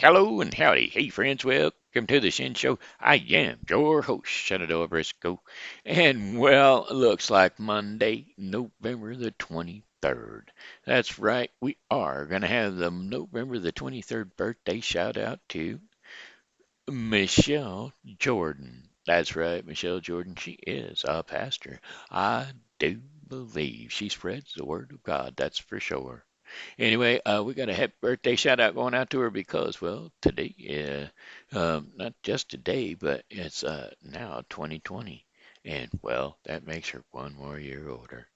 Hello and howdy. Hey, friends, welcome to the Shen Show. I am your host, Shenandoah Briscoe. And, well, looks like Monday, November the 23rd. That's right, we are going to have the November the 23rd birthday shout out to Michelle Jordan. That's right, Michelle Jordan. She is a pastor. I do believe she spreads the word of God, that's for sure. Anyway, we got a happy birthday shout out going out to her because, well, today, not just today, but it's now 2020. And, well, that makes her one more year older.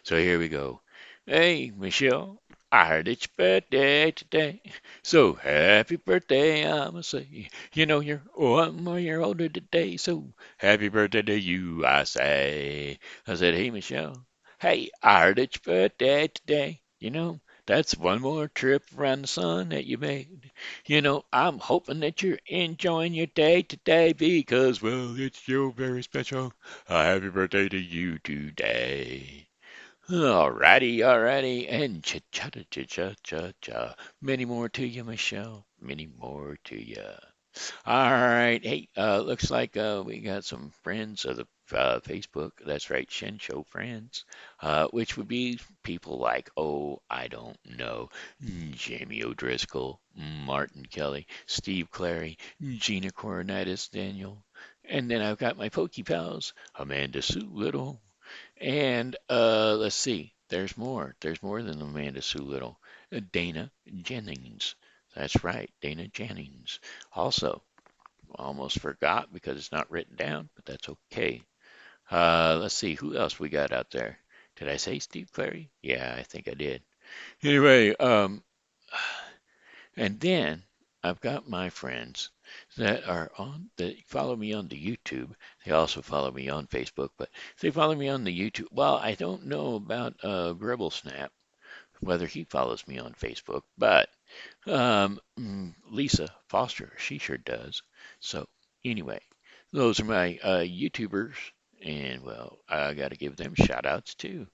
So here we go. Hey, Michelle, I heard it's your birthday today. So happy birthday, I'ma say. You know, you're one more year older today. So happy birthday to you, I say. I said, hey, Michelle. Hey, I heard it's your birthday today. You know, that's one more trip around the sun that you made. You know, I'm hoping that you're enjoying your day today because, well, it's your very special. Happy birthday to you today. Alrighty, and cha-cha-cha-cha-cha-cha. Many more to you, Michelle. Many more to you. All right. Hey, looks like we got some friends of the Facebook. That's right, Shen Show friends, which would be people like, oh, I don't know, Jamie O'Driscoll, Martin Kelly, Steve Clary, Gina Cornites Daniel. And then I've got my Pokey pals, Amanda Sue Little, and let's see, there's more. There's more than Amanda Sue Little. Dana Jennings. That's right, Dana Jennings. Also, almost forgot because it's not written down, but that's okay. Let's see, who else we got out there? Did I say Steve Clary? Yeah, I think I did. Anyway, and then I've got my friends that follow me on the YouTube. They also follow me on Facebook, but they follow me on the YouTube. Well, I don't know about Gribble Snap, whether he follows me on Facebook, but Lisa Foster, she sure does. So anyway, those are my YouTubers, and well, I got to give them shout outs too.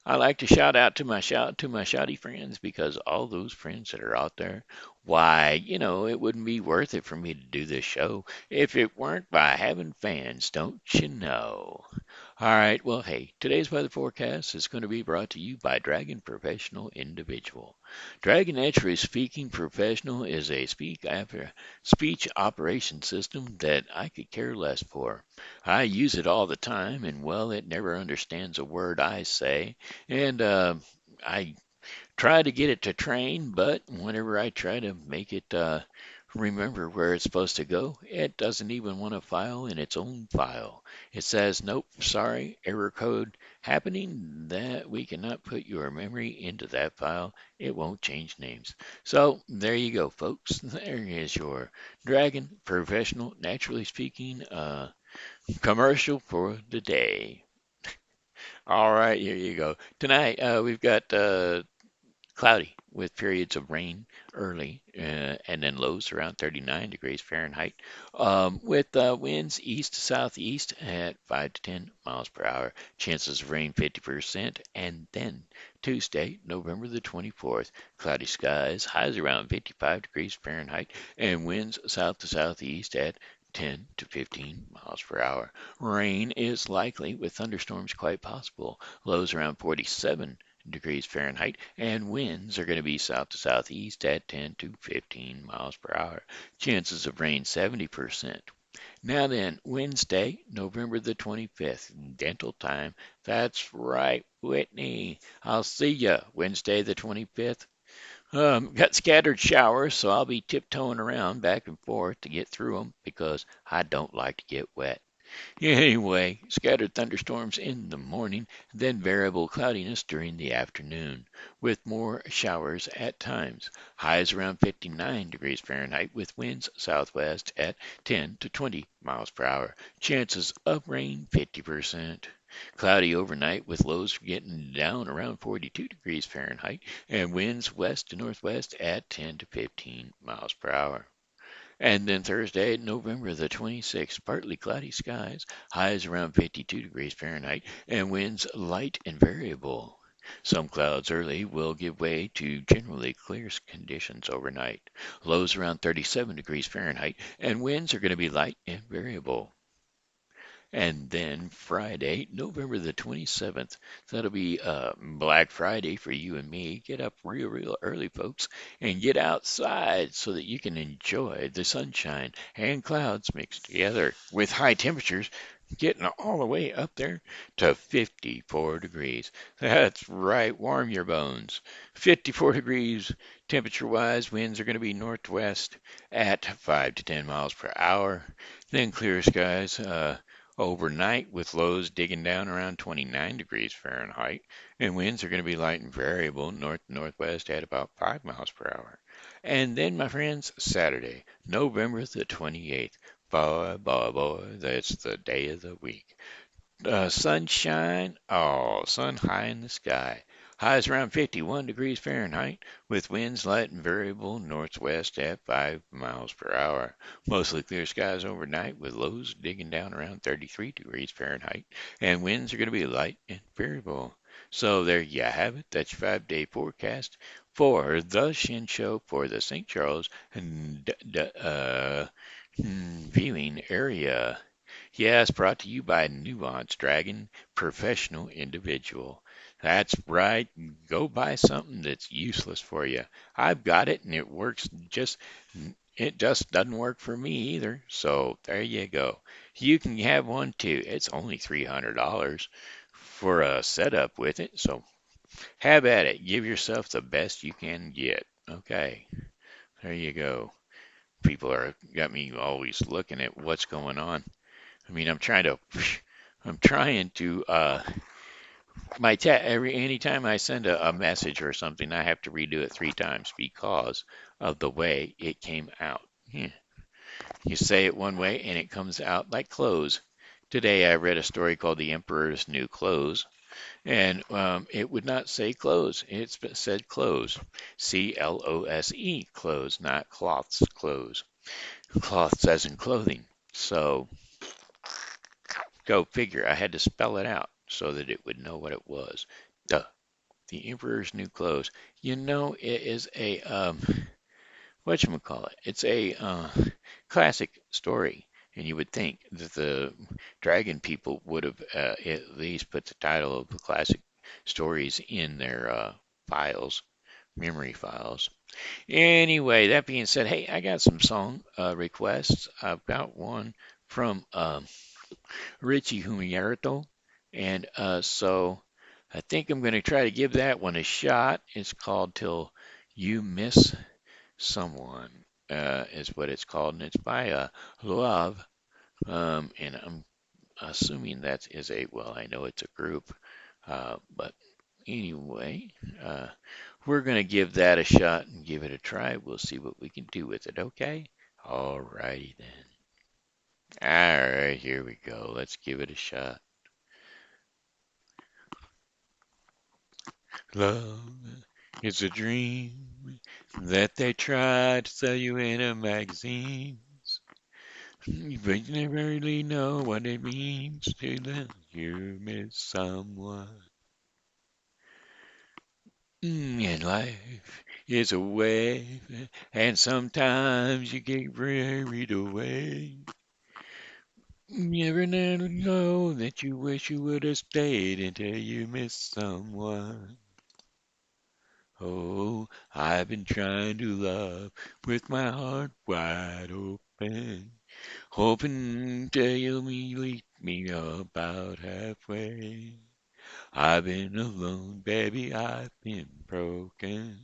I like to shout to my shouty friends because all those friends that are out there, why, it wouldn't be worth it for me to do this show if it weren't by having fans, don't you know? All right, well, hey, today's weather forecast is going to be brought to you by Dragon Professional Individual. Dragon Naturally Speaking Professional is a speech operation system that I could care less for. I use it all the time, and well, it never understands a word I say. And I try to get it to train, but whenever I try to make it remember where it's supposed to go, it doesn't even want to file in its own file. It says, nope, sorry, error code happening, that we cannot put your memory into that file. It won't change names. So there you go, folks. There is your Dragon Professional, Naturally Speaking, commercial for the day. All right, here you go. Tonight, we've got cloudy with periods of rain early and then lows around 39 degrees Fahrenheit with winds east to southeast at 5 to 10 miles per hour. Chances of rain 50%. And then Tuesday, November the 24th, cloudy skies, highs around 55 degrees Fahrenheit and winds south to southeast at 10 to 15 miles per hour. Rain is likely with thunderstorms quite possible. Lows around 47 degrees Fahrenheit, and winds are going to be south to southeast at 10 to 15 miles per hour. Chances of rain 70%. Now then, Wednesday, November the 25th, dental time. That's right, Whitney. I'll see ya Wednesday the 25th. Got scattered showers, so I'll be tiptoeing around back and forth to get through them because I don't like to get wet. Anyway, scattered thunderstorms in the morning, then variable cloudiness during the afternoon, with more showers at times. Highs around 59 degrees Fahrenheit with winds southwest at 10 to 20 miles per hour. Chances of rain 50%. Cloudy overnight with lows getting down around 42 degrees Fahrenheit and winds west to northwest at 10 to 15 miles per hour. And then Thursday, November the 26th, partly cloudy skies, highs around 52 degrees Fahrenheit, and winds light and variable. Some clouds early will give way to generally clear conditions overnight. Lows around 37 degrees Fahrenheit, and winds are going to be light and variable. And then Friday, November the 27th, that'll be Black Friday for you and me. Get up real early, folks, and get outside so that you can enjoy the sunshine and clouds mixed together with high temperatures getting all the way up there to 54 degrees. That's right, warm your bones. 54 degrees temperature-wise, winds are going to be northwest at 5 to 10 miles per hour. Then clear skies. Overnight with lows digging down around 29 degrees Fahrenheit, and winds are going to be light and variable north-northwest at about 5 miles per hour. And then, my friends, Saturday, November the 28th. Boy, that's the day of the week. Sunshine, oh, sun high in the sky. Highs around 51 degrees Fahrenheit, with winds light and variable northwest at 5 miles per hour. Mostly clear skies overnight, with lows digging down around 33 degrees Fahrenheit, and winds are going to be light and variable. So there you have it. That's your 5-day forecast for the Shen Show for the St. Charles viewing area. Yes, brought to you by Nuance Dragon Professional Individual. That's right. Go buy something that's useless for you. I've got it and it just doesn't work for me either. So there you go. You can have one too. It's only $300 for a setup with it. So have at it. Give yourself the best you can get. Okay. There you go. People are got me always looking at what's going on. I mean, I'm trying to, anytime I send a message or something, I have to redo it 3 times because of the way it came out. You say it one way and it comes out like clothes. Today I read a story called The Emperor's New Clothes, and it would not say clothes. It said clothes. Close, clothes, not cloths, clothes. Cloths as in clothing. So go figure. I had to spell it out so that it would know what it was. Duh. The Emperor's New Clothes. It is a whatchamacallit. It's a classic story, and you would think that the Dragon people would have at least put the title of the classic stories in their files, memory files. Anyway, that being said, hey, I got some song requests. I've got one from Richie Humarito. And so I think I'm going to try to give that one a shot. It's called Till You Miss Someone, is what it's called. And it's by Love. And I'm assuming that is well, I know it's a group. But anyway, we're going to give that a shot and give it a try. We'll see what we can do with it, okay? All righty then. All right, here we go. Let's give it a shot. Love is a dream that they try to sell you in a magazine, but you never really know what it means to let you miss someone. And life is a wave, and sometimes you get carried away. You never know that you wish you would have stayed until you miss someone. Oh, I've been trying to love with my heart wide open, hoping till you'll meet me about halfway. I've been alone, baby, I've been broken.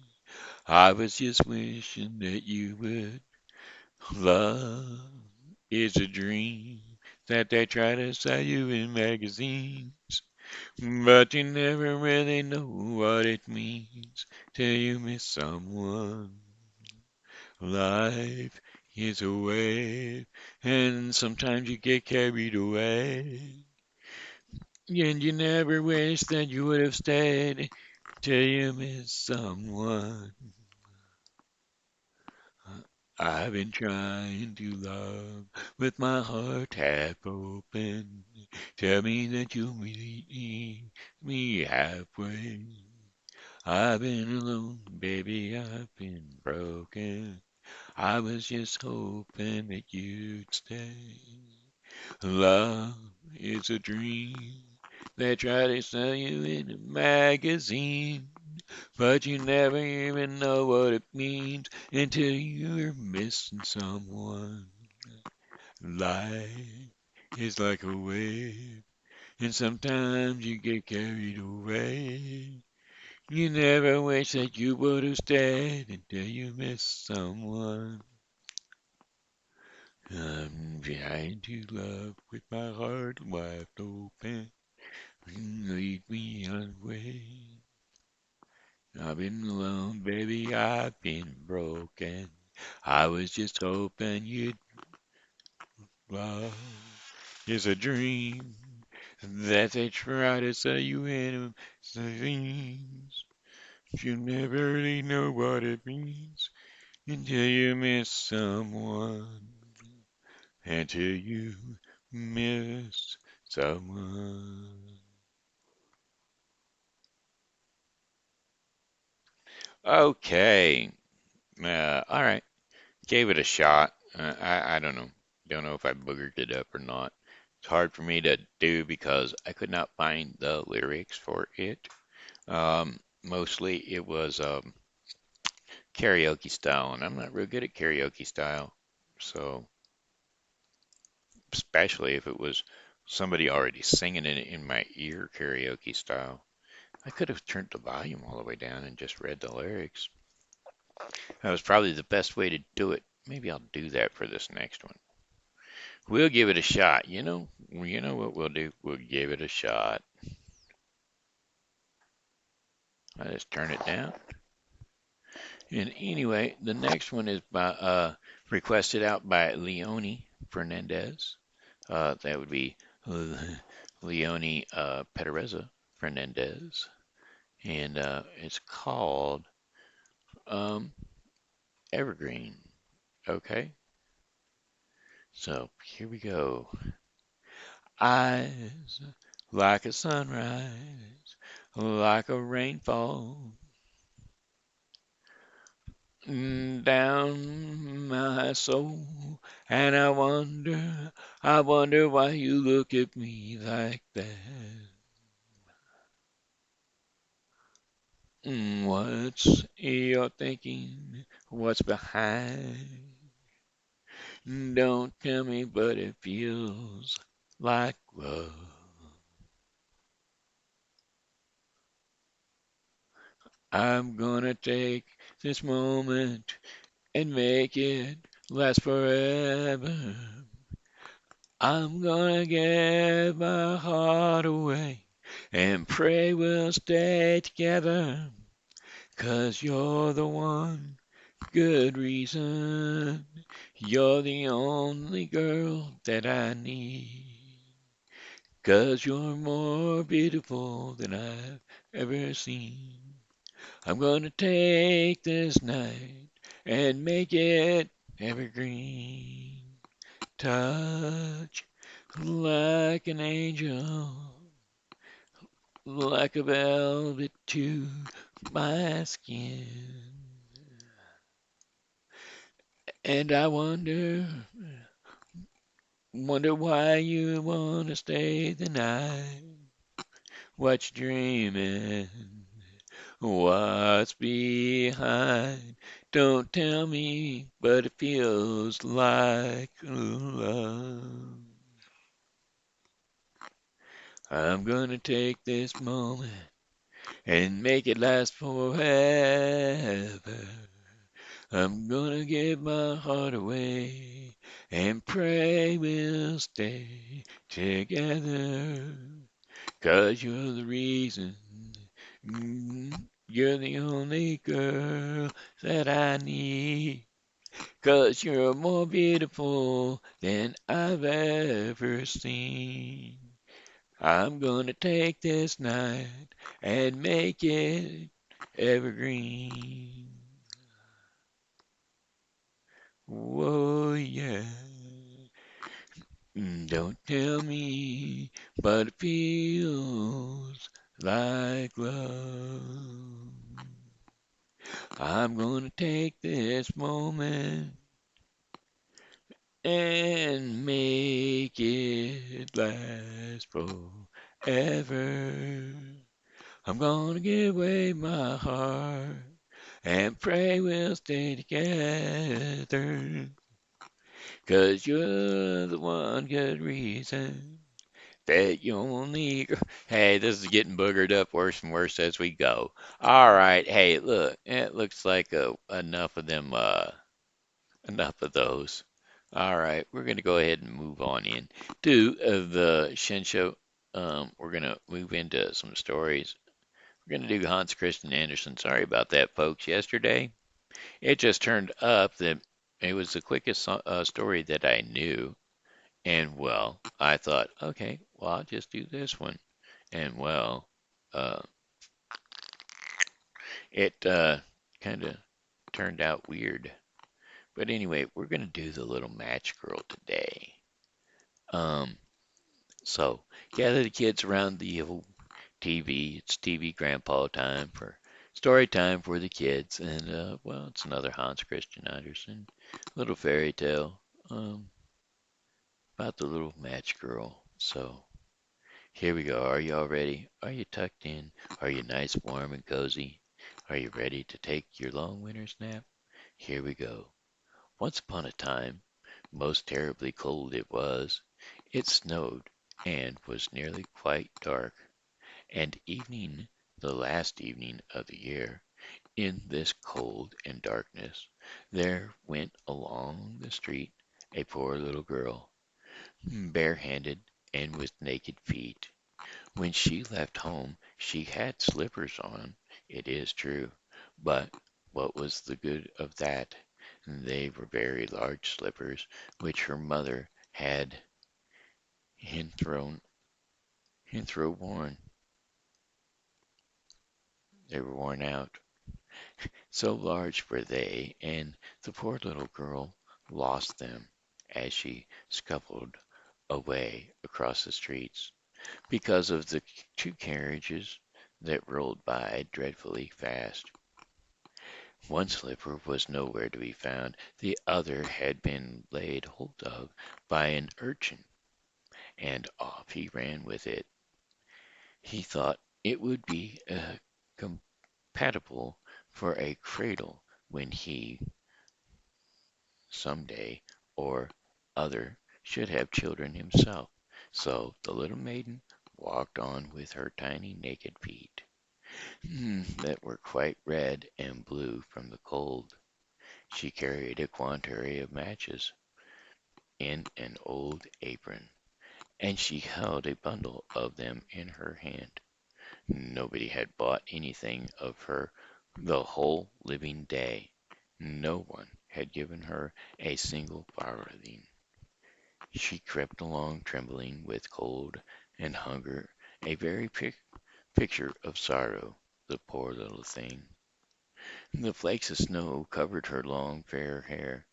I was just wishing that you would. Love is a dream that they try to sell you in magazines. But you never really know what it means till you miss someone. Life is a wave, and sometimes you get carried away. And you never wish that you would have stayed till you miss someone. I've been trying to love with my heart half open. Tell me that you'll meet me halfway. I've been alone, baby, I've been broken. I was just hoping that you'd stay. Love is a dream they try to sell you in a magazine, but you never even know what it means until you're missing someone. Life is like a wave, and sometimes you get carried away. You never wish that you would have stayed until you miss someone. I'm trying to love with my heart wide open. Lead me on the way. I've been alone, baby, I've been broken. I was just hoping you'd love is a dream that they try to sell you in things. You never really know what it means until you miss someone. Until you miss someone. Okay. All right. Gave it a shot. I don't know. Don't know if I boogered it up or not. It's hard for me to do because I could not find the lyrics for it. Mostly it was karaoke style, and I'm not real good at karaoke style. So, especially if it was somebody already singing it in my ear karaoke style. I could have turned the volume all the way down and just read the lyrics. That was probably the best way to do it. Maybe I'll do that for this next one. We'll give it a shot. You know what we'll do? We'll give it a shot. I just turn it down. And anyway, the next one is requested out by Leony Fernandez. That would be Leony Pedraza Fernandez, and it's called um, Evergreen. Okay, so here we go. Eyes like a sunrise, like a rainfall down my soul. And I wonder why you look at me like that. What's you're thinking? What's behind? Don't tell me, but it feels like love. I'm gonna take this moment and make it last forever. I'm gonna give my heart away and pray we'll stay together. 'Cause you're the one good reason. You're the only girl that I need. 'Cause you're more beautiful than I've ever seen. I'm gonna take this night and make it evergreen. Touch like an angel, like a velvet to my skin. And I wonder why you wanna stay the night. What you dreaming? What's behind? Don't tell me, but it feels like love. I'm gonna take this moment and make it last forever. I'm gonna give my heart away and pray we'll stay together. 'Cause you're the reason, you're the only girl that I need. 'Cause you're more beautiful than I've ever seen. I'm gonna take this night and make it evergreen. Whoa, yeah. Don't tell me, but it feels like love. I'm gonna take this moment and make it last forever. I'm gonna give away my heart and pray we'll stay together. 'Cause you're the one good reason that you only. Hey, this is getting boogered up worse and worse as we go. All right, hey, look, it looks like enough of them, enough of those. All right, we're gonna go ahead and move on in to the Shen Show. We're gonna move into some stories. We're gonna do Hans Christian Andersen. Sorry about that, folks. Yesterday, it just turned up that it was the quickest story that I knew. And well, I thought, okay, well, I'll just do this one. And well, uh, it kind of turned out weird. But anyway, we're going to do the little match girl today. Um, so gather the kids around the old TV. It's TV grandpa time for story time for the kids. And well, it's another Hans Christian Andersen little fairy tale about the little match girl. So here we go. Are you all ready? Are you tucked in? Are you nice, warm, and cozy? Are you ready to take your long winter's nap? Here we go. Once upon a time, most terribly cold it was. It snowed and was nearly quite dark. And evening, the last evening of the year, in this cold and darkness, there went along the street a poor little girl, barehanded and with naked feet. When she left home she had slippers on, it is true, but what was the good of that? They were very large slippers, which her mother had hinthrown worn. They were worn out. So large were they, and the poor little girl lost them as she scuffled away across the streets, because of the two carriages that rolled by dreadfully fast. One slipper was nowhere to be found, the other had been laid hold of by an urchin, and off he ran with it. He thought it would be compatible for a cradle when he, some day or other, should have children himself. So the little maiden walked on with her tiny naked feet, that were quite red and blue from the cold. She carried a quantity of matches in an old apron, and she held a bundle of them in her hand. Nobody had bought anything of her the whole living day. No one had given her a single farthing. She crept along trembling with cold and hunger, a very picture of sorrow, the poor little thing. The flakes of snow covered her long fair hair,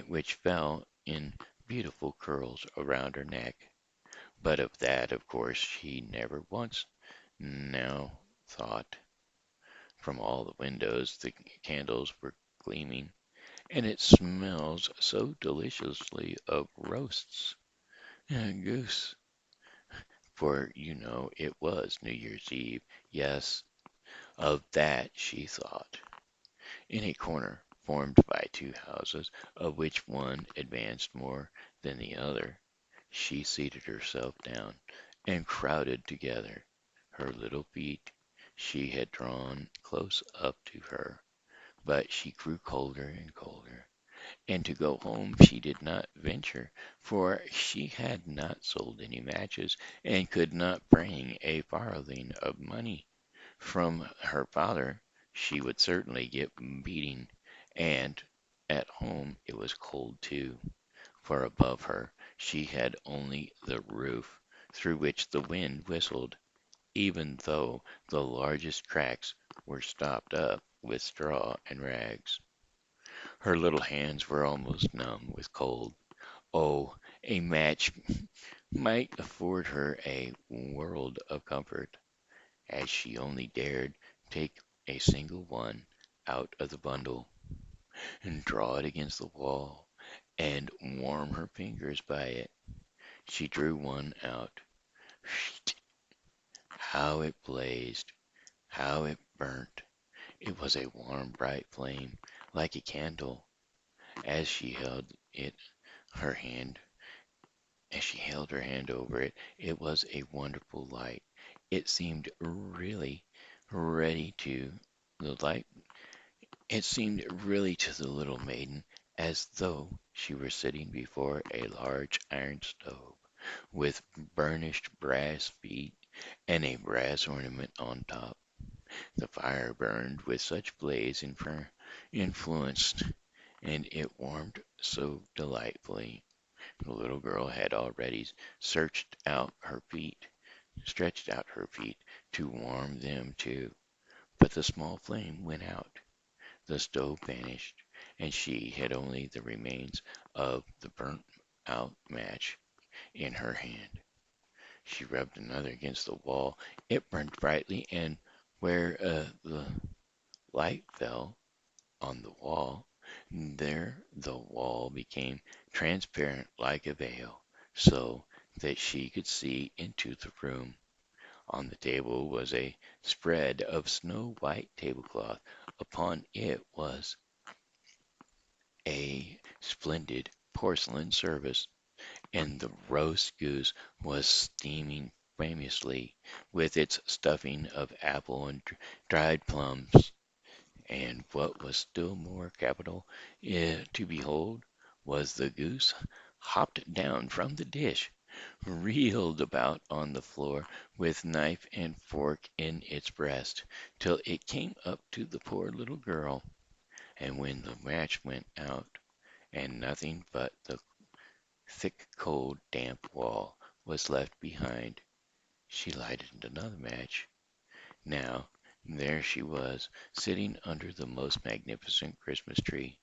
which fell in beautiful curls around her neck. But of that, of course, she never once now thought. From all the windows the candles were gleaming, and it smells so deliciously of roasts and goose. For you know it was New Year's Eve. Yes, of that she thought. In a corner formed by two houses, of which one advanced more than the other, she seated herself down, and crowded together her little feet she had drawn close up to her. But she grew colder and colder, and to go home she did not venture, for she had not sold any matches, and could not bring a farthing of money. From her father she would certainly get beating, and at home it was cold too, for above her she had only the roof, through which the wind whistled, even though the largest cracks were stopped up with straw and rags. Her little hands were almost numb with cold. Oh, a match might afford her a world of comfort, as she only dared take a single one out of the bundle and draw it against the wall and warm her fingers by it. She drew one out. How it blazed! How it burnt! It was a warm, bright flame, like a candle. As she held it, her hand, as she held her hand over it, it was a wonderful light. It seemed really ready to the light. It seemed really to the little maiden as though she were sitting before a large iron stove with burnished brass feet and a brass ornament on top. The fire burned with such blaze and influenced, and it warmed so delightfully. The little girl had already stretched out her feet to warm them too. But the small flame went out, the stove vanished, and she had only the remains of the burnt out match in her hand. She rubbed another against the wall. It burned brightly, and where the light fell on the wall, there the wall became transparent like a veil, so that she could see into the room. On the table was a spread of snow white tablecloth. Upon it was a splendid porcelain service, and the roast goose was steaming famously with its stuffing of apple and dried plums. And what was still more capital to behold was the goose hopped down from the dish, reeled about on the floor with knife and fork in its breast, till it came up to the poor little girl. And when the match went out, and nothing but the thick, cold, damp wall was left behind, she lighted another match. Now, there she was, sitting under the most magnificent Christmas tree.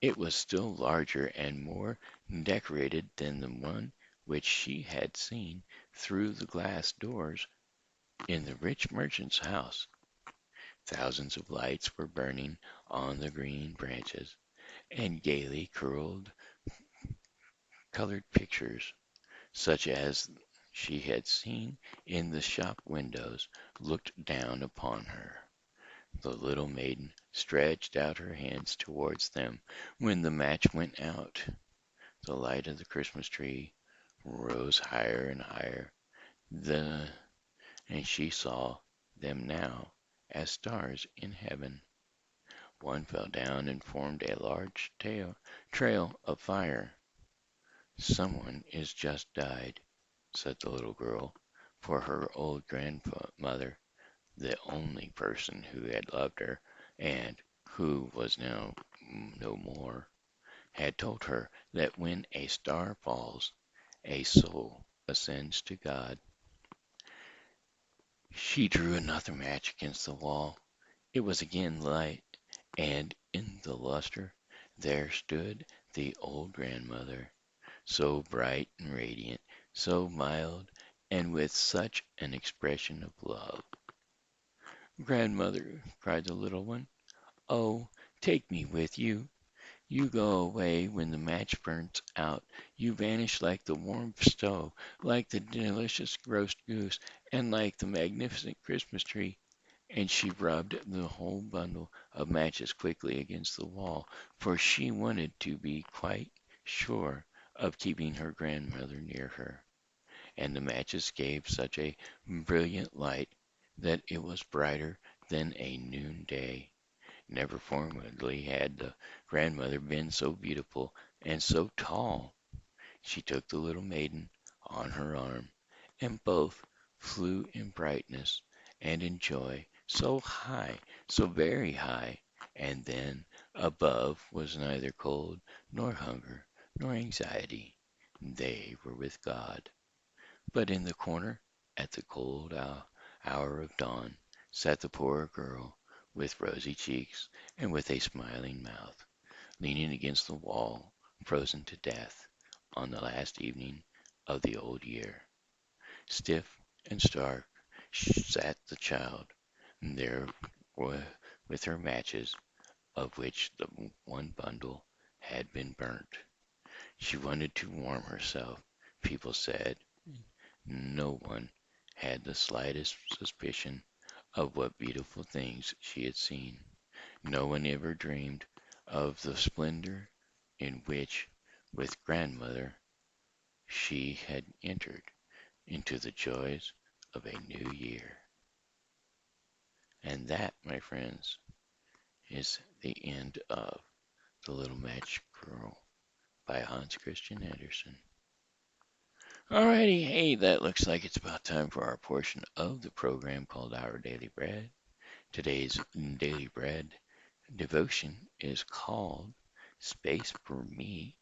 It was still larger and more decorated than the one which she had seen through the glass doors in the rich merchant's house. Thousands of lights were burning on the green branches, and gaily colored pictures, such as she had seen in the shop windows, looked down upon her. The little maiden stretched out her hands towards them when the match went out. The light of the Christmas tree rose higher and higher, the, and she saw them now as stars in heaven. One fell down and formed a large trail of fire. Someone is just died, said the little girl, for her old grandmother, the only person who had loved her, and who was now no more, had told her that when a star falls, a soul ascends to God. She drew another match against the wall. It was again light, and in the lustre there stood the old grandmother, so bright and radiant, so mild, and with such an expression of love. "Grandmother," cried the little one, "oh, take me with you. You go away when the match burns out. You vanish like the warm stove, like the delicious roast goose, and like the magnificent Christmas tree." And she rubbed the whole bundle of matches quickly against the wall, for she wanted to be quite sure of keeping her grandmother near her. And the matches gave such a brilliant light that it was brighter than a noonday. Never formerly had the grandmother been so beautiful and so tall. She took the little maiden on her arm, and both flew in brightness and in joy so high, so very high, and then above was neither cold, nor hunger, nor anxiety. They were with God. But in the corner, at the cold hour of dawn, sat the poor girl, with rosy cheeks and with a smiling mouth, leaning against the wall, frozen to death, on the last evening of the old year. Stiff and stark sat the child there with her matches, of which the one bundle had been burnt. She wanted to warm herself, people said. No one had the slightest suspicion of what beautiful things she had seen. No one ever dreamed of the splendor in which, with grandmother, she had entered into the joys of a new year. And that, my friends, is the end of The Little Match Girl by Hans Christian Andersen. Alrighty, hey, that looks like it's about time for our portion of the program called Our Daily Bread. Today's Daily Bread devotion is called Space for Me.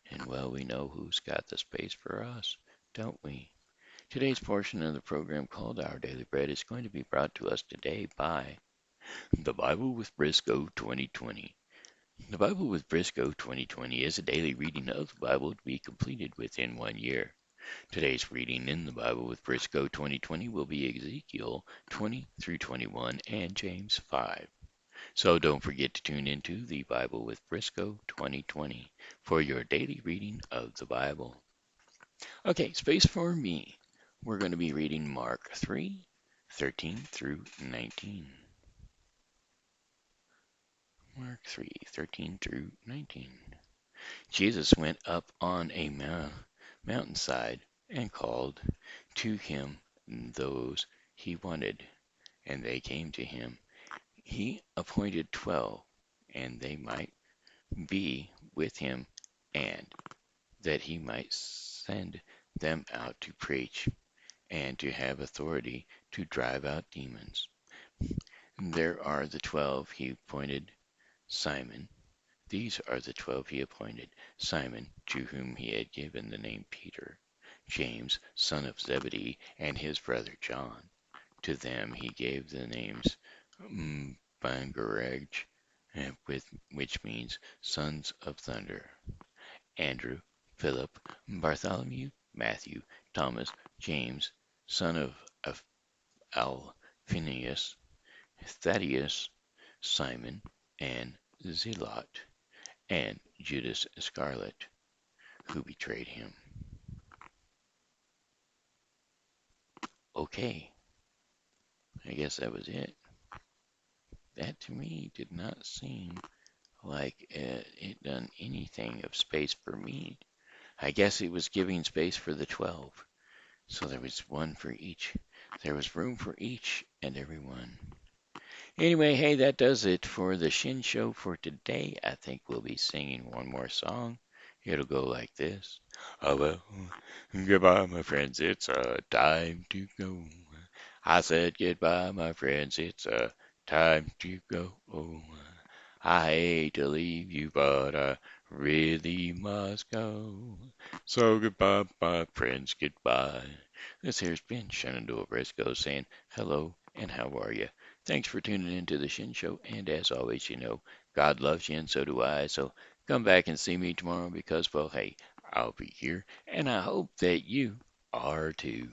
And well, we know who's got the space for us, don't we? Today's portion of the program called Our Daily Bread is going to be brought to us today by The Bible with Briscoe 2020. The Bible with Briscoe 2020 is a daily reading of the Bible to be completed within 1 year. Today's reading in the Bible with Briscoe 2020 will be Ezekiel 20 through 21 and James 5. So don't forget to tune into the Bible with Briscoe 2020 for your daily reading of the Bible. Okay, space for me. We're going to be reading Mark 3, 13 through 19. Mark 3, 13 through 19. Jesus went up on a mountainside and called to him those he wanted, and they came to him. He appointed 12, and they might be with him, and that he might send them out to preach, and to have authority to drive out demons. There are the 12 he appointed: Simon. These are the 12 he appointed: Simon, to whom he had given the name Peter; James, son of Zebedee, and his brother John. To them he gave the names Boanerges, which means sons of thunder; Andrew, Philip, Bartholomew, Matthew, Thomas, James, son of Alphaeus, Thaddeus, Simon, and Zealot, and Judas Iscariot, who betrayed him. Okay, I guess that was it. That to me did not seem like it done anything of space for me. I guess it was giving space for the 12. So there was one for each. There was room for each and every one. Anyway, hey, that does it for the Shen Show for today. I think we'll be singing one more song. It'll go like this. Oh, well, goodbye, my friends. It's time to go. I said goodbye, my friends. It's time to go. Oh, I hate to leave you, but I really must go. So goodbye, my friends, goodbye. This here's been Shenandoah Briscoe saying hello and how are you? Thanks for tuning in to the Shen Show, and as always, you know, God loves you and so do I. So come back and see me tomorrow because, well, hey, I'll be here, and I hope that you are too.